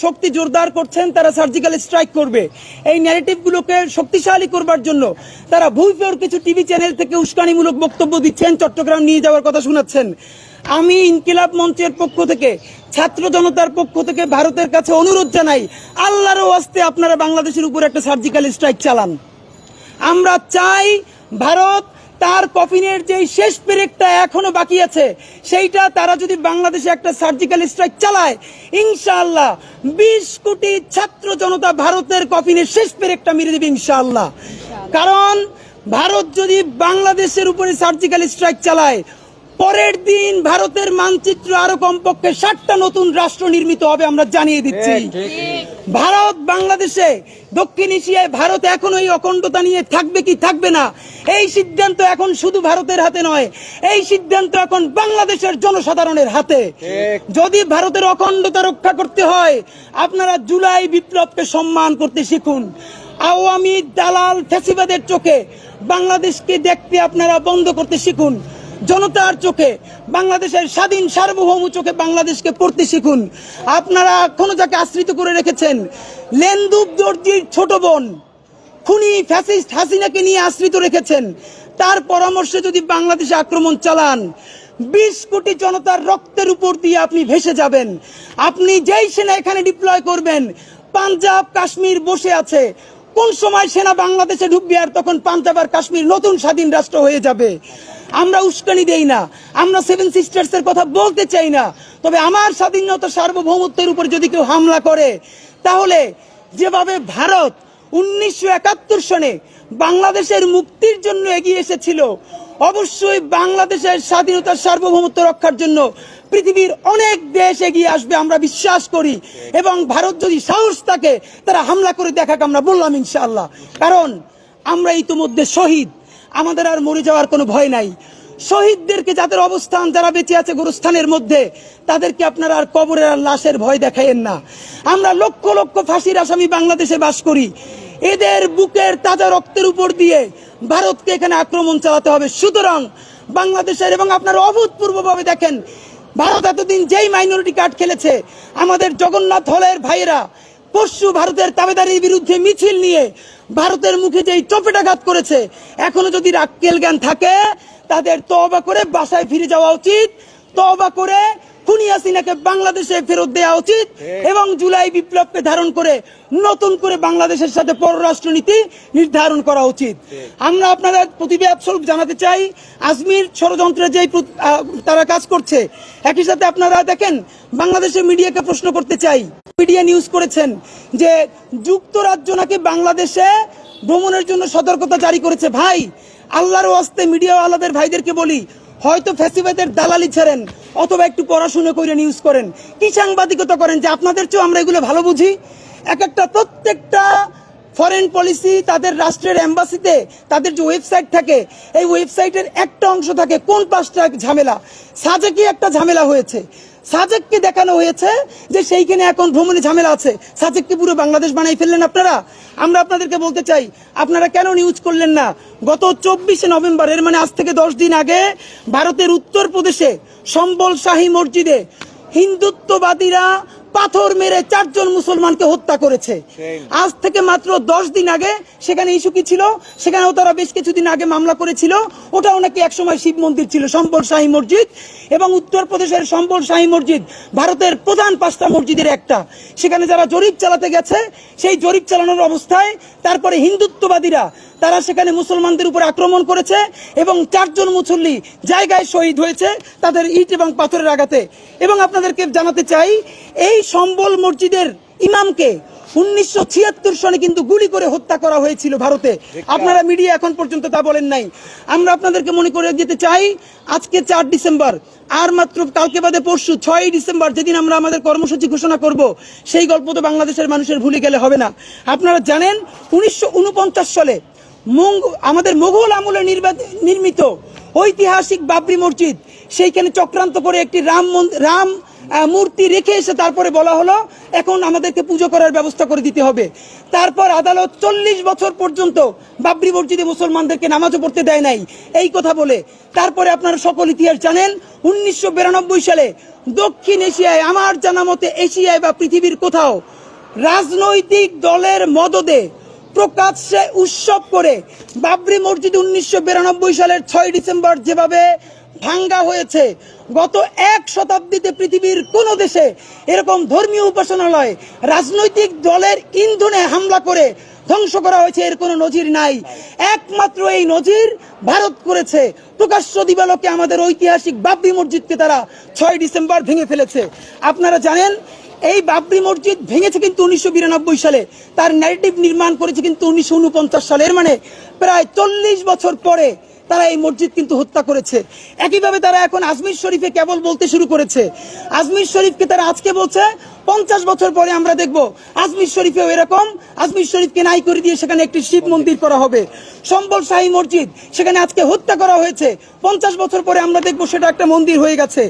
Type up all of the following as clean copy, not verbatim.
শক্তি জোরদার করছেন, তারা সার্জিক্যাল স্ট্রাইক করবে। এই ন্যারেটিভগুলোকে শক্তিশালী করবার জন্য তারা ভুইফোর কিছু টিভি চ্যানেল থেকে উস্কানিমূলক বক্তব্য দিচ্ছেন, চট্টগ্রাম নিয়ে যাওয়ার কথা শোনাচ্ছেন। আমি ইনকিলাব মঞ্চের পক্ষ থেকে, ছাত্র জনতার পক্ষ থেকে ভারতের কাছে অনুরোধ জানাই, আল্লাহর ওয়াস্তে আপনারা বাংলাদেশের উপর একটা সার্জিক্যাল স্ট্রাইক চালান। আমরা চাই ভারত তার কফিনের যেই শেষ পেরেকটা এখনো বাকি আছে সেইটা তারা যদি বাংলাদেশে একটা সার্জিক্যাল স্ট্রাইক চালায়, ইনশাআল্লাহ 20 কোটি ছাত্র জনতা ভারতের কফিনের শেষ পেরেকটা মেরে দেবে ইনশাআল্লাহ। কারণ ভারত যদি বাংলাদেশের উপরে সার্জিক্যাল স্ট্রাইক চালায়, পরের দিন ভারতের মানচিত্র আরো কমপক্ষে 60টা নতুন রাষ্ট্র নির্মিত হবে, আমরা জানিয়ে দিচ্ছি। ভারত বাংলাদেশে, দক্ষিণ এশিয়ায় ভারত এখনো এই অখণ্ডতা নিয়ে থাকবে কি থাকবে না, এই সিদ্ধান্ত এখন শুধু ভারতের হাতে নয়, এই সিদ্ধান্ত এখন বাংলাদেশের জনসাধারণের হাতে। যদি ভারতের অখণ্ডতা রক্ষা করতে হয়, আপনারা জুলাই বিপ্লবকে সম্মান করতে শিখুন। আওয়ামী দালাল ফ্যাসিবাদের চোখে বাংলাদেশকে দেখতে আপনারা বন্ধ করতে শিখুন। জনতার চোখে, বাংলাদেশের স্বাধীন সার্বভৌম চোখে বাংলাদেশকে পড়তে শিখুন। আপনারা এখনো যাকে আশ্রিত করে রেখেছেন, লেন্দুব দর্জির ছোট বোন খুনি ফ্যাসিস্ট হাসিনাকে নিয়ে আশ্রিত রেখেছেন, তার পরামর্শে যদি বাংলাদেশে আক্রমণ চালান, 20 কোটি জনতার রক্তের উপর দিয়ে আপনি ভেসে যাবেন। আপনি যেই সেনা এখানে ডিপ্লয় করবেন, পাঞ্জাব কাশ্মীর বসে আছে, কোন সময় সেনা বাংলাদেশে ঢুকবে আর তখন পাঞ্জাব আর কাশ্মীর নতুন স্বাধীন রাষ্ট্র হয়ে যাবে। আমরা উস্কানি দেই না, আমরা 7 সিস্টার্স এর কথা বলতে চাই না, তবে আমার স্বাধীনতা সার্বভৌমত্বের উপর যদি কেউ হামলা করে, তাহলে যেভাবে ভারত 1971 সনে বাংলাদেশের মুক্তির জন্য এগিয়ে এসেছিল, অবশ্যই বাংলাদেশের স্বাধীনতার সার্বভৌমত্ব রক্ষার জন্য পৃথিবীর অনেক দেশ এগিয়ে আসবে, আমরা বিশ্বাস করি। এবং ভারত যদি সাহস থাকে, তারা হামলা করে দেখাক, আমরা বললাম ইনশাআল্লাহ। কারণ আমরা ইতিমধ্যে শহীদ, আমাদের আর মরে যাওয়ার কোনো ভয় নাই। শহীদদেরকে, যাদের অবস্থান, যারা বেঁচে আছে গোরস্থানের মধ্যে, তাদেরকে আপনারা আর কবরের আর লাশের ভয় দেখাইয়েন না। আমরা লক্ষ লক্ষ ফাঁসির আসামি বাংলাদেশে বাস করি, এদের বুকের তাজা রক্তের উপর দিয়ে ভারতকে এখানে আক্রমণ চালাতে হবে। সুতরাং বাংলাদেশের, এবং আপনারা অভূতপূর্বভাবে দেখেন, ভারত এতদিন যেই মাইনরিটি কার্ড খেলেছে, আমাদের জগন্নাথ হলের ভাইয়েরা পরশু ভারতের তাবেদারির বিরুদ্ধে মিছিল নিয়ে ভারতের মুখে যেই চপেটাঘাত করেছে, এখনো যদি আক্কেল জ্ঞান থাকে, তাদের তওবা করে বাসায় ফিরে যাওয়া উচিত, তওবা করে খুনি হাসিনাকে বাংলাদেশে ফেরত দেওয়া উচিত, এবং জুলাই বিপ্লবকে ধারণ করে নতুন করে বাংলাদেশের সাথে পররাষ্ট্রনীতি নির্ধারণ করা উচিত। আমরা আপনাদের প্রতিবাদ স্বরূপ জানাতে চাই, আজমির ষড়যন্ত্রে যেই তারা কাজ করছে, একই সাথে আপনারা দেখেন বাংলাদেশের মিডিয়াকে প্রশ্ন করতে চাই, মিডিয়া নিউজ করেছেন যে যুক্তরাজ্য নাকি বাংলাদেশে ভ্রমণের জন্য সতর্কতা জারি করেছে। ভাই, আল্লাহর ওয়াস্তে মিডিয়াওয়ালাদের ভাইদেরকে বলি, হয়তো ফ্যাসিবাদের দালালি ছাড়েন, অথবা একটু পড়াশোনা করে নিউজ করেন, কি সাংবাদিকতা করেন যে আপনাদের চেয়েও আমরা এগুলো ভালো বুঝি। প্রত্যেকটা ফরেন পলিসি, তাদের রাষ্ট্রের এম্বাসিতে তাদের যে ওয়েবসাইট থাকে, এই ওয়েবসাইটের একটা অংশ থাকে কোন পাঁচটা ঝামেলা। সাজেকে একটা ঝামেলা হয়েছে, সাজেককে দেখানো হয়েছে যে সেইখানে এখন ভ্রমণে ঝামেলা আছে, সাজেককে পুরো বাংলাদেশ বানাই ফেললেন আপনারা। আমরা আপনাদেরকে বলতে চাই, আপনারা কেন নিউজ করলেন না? গত 24 নভেম্বর, এর মানে আজ থেকে 10 দিন আগে, ভারতের উত্তরপ্রদেশে সম্বল শাহী মসজিদে হিন্দুত্ববাদীরা পাথর মেরে 4 জন মুসলমানকে হত্যা করেছে। আজ থেকে মাত্র 10 দিন আগে সেখানে ইস্যু কি ছিল, সেখানেও তারা বেশ কিছুদিন আগে মামলা করেছিল, ওটাও নাকি একসময় শিব মন্দির ছিল, সম্বল শাহী মসজিদ। এবং উত্তরপ্রদেশের সম্বল শাহী মসজিদ ভারতের প্রধান 5টা মসজিদের একটা। সেখানে যারা জরিপ চালাতে গেছে, সেই জরিপ চালানোর অবস্থায় তারপরে হিন্দুত্ববাদীরা তারা সেখানে মুসলমানদের উপর আক্রমণ করেছে, এবং 4 জন মুসল্লি জায়গায় শহীদ হয়েছে তাদের ইট এবং পাথরের আঘাতে। এবং আপনাদেরকে জানাতে চাই, এই সম্বল মসজিদের ইমামকে 1976 সনে কিন্তু গুলি করে হত্যা করা হয়েছিল ভারতে। আপনারা মিডিয়া এখন পর্যন্ত তা বলেন নাই। আমরা আপনাদেরকে মনে করে দিতে চাই, আজকে 4 ডিসেম্বর, আর মাত্র কালকে বাদে পরশু 6 ডিসেম্বর, যেদিন আমরা আমাদের কর্মসূচি ঘোষণা করব, সেই গল্প তো বাংলাদেশের মানুষের ভুলে গেলে হবে না। আপনারা জানেন 1949 সালে আমাদের মোগল আমলে নির্মিত ঐতিহাসিক বাবরি মসজিদ, সেইখানে চক্রান্ত করে একটি রাম মূর্তি রেখে এসে তারপরে বলা হলো এখন আমাদেরকে পুজো করার ব্যবস্থা করে দিতে হবে। তারপর আদালত 40 বছর পর্যন্ত বাবরি মসজিদে মুসলমানদেরকে নামাজও পড়তে দেয় নাই এই কথা বলে। তারপরে আপনারা সকল ইতিহাস জানেন 1992 সালে দক্ষিণ এশিয়ায়, আমার জানা মতে এশিয়ায় বা পৃথিবীর কোথাও, রাজনৈতিক দলের মদদে প্রকাশ্যে উৎসব করে বাবরি মসজিদ 1992 সালের 6 ডিসেম্বর যেভাবে ভাঙ্গা হয়েছে, গত 1 শতাব্দীতে পৃথিবীর কোন দেশে এরকম ধর্মীয় উপাসনালয় রাজনৈতিক দলের ইন্ধনে হামলা করে ধ্বংস করা হয়েছে এর কোনো নজির নাই। একমাত্র এই নজির ভারত করেছে। প্রকাশ্য দিবালোকে আমাদের ঐতিহাসিক বাবরি মসজিদকে তারা 6 ডিসেম্বর ভেঙে ফেলেছে। আপনারা জানেন এই বাবরি মসজিদ ভেঙেছে কিন্তু 1992 সালে, তার ন্যারেটিভ নির্মাণ করেছে কিন্তু 1949 সালে। এর মানে প্রায় 40 বছর পরে তারা এই মসজিদ কিন্তু হত্যা করেছে। একইভাবে তারা এখন আজমির শরীফে কেবল বলতে শুরু করেছে। আজমির শরীফকে তারা আজকে বলছে 50 বছর পরে আমরা দেখব আজমির শরীফেও এরকম, আজমির শরীফকে নাই করে দিয়ে সেখানে একটি শিব মন্দির করা হবে। সম্বল শাহী মসজিদ সেখানে আজকে হত্যা করা হয়েছে, 50 বছর পরে আমরা দেখব সেটা একটা মন্দির হয়ে গেছে।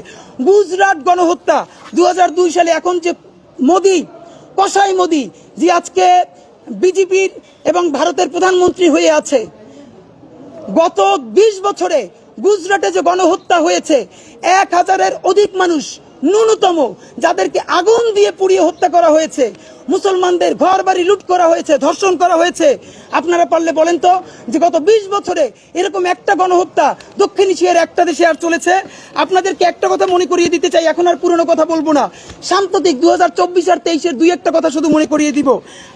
গুজরাট গণহত্যা 2002 সালে, এখন যে মোদি, কসাই মোদি, যে আজকে বিজেপির এবং ভারতের প্রধানমন্ত্রী হয়ে আছে, গত 20 বছরে গুজরাটে যে গণহত্যা হয়েছে, 1000-এর অধিক মানুষ ন্যূনতম যাদেরকে আগুন দিয়ে পুড়িয়ে হত্যা করা হয়েছে, মুসলমানদের ঘর বাড়ি লুট করা হয়েছে, ধর্ষণ করা হয়েছে। আপনারা পারলে বলেন তো যে গত 20 বছরে এরকম একটা গণহত্যা দক্ষিণ এশিয়ার একটা দেশে আর চলেছে? আপনাদেরকে একটা কথা মনে করিয়ে দিতে চাই, এখন আর পুরনো কথা বলবো না, সাম্প্রতিক 2024 আর 23-এর দুই একটা কথা শুধু মনে করিয়ে দিব।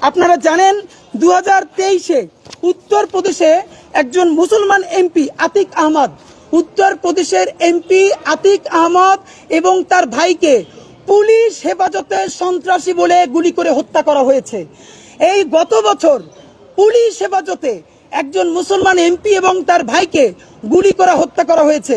আপনারা জানেন 2023-এ উত্তরপ্রদেশে একজন মুসলমান এমপি আতিক আহমদ, উত্তরপ্রদেশের এমপি আতিক আহমদ এবং তার ভাইকে পুলিশ হেফাজতে সন্ত্রাসী বলে গুলি করে হত্যা করা হয়েছে। এই গত বছর পুলিশ হেফাজতে একজন মুসলমান এমপি এবং তার ভাইকে গুলি করে হত্যা করা হয়েছে।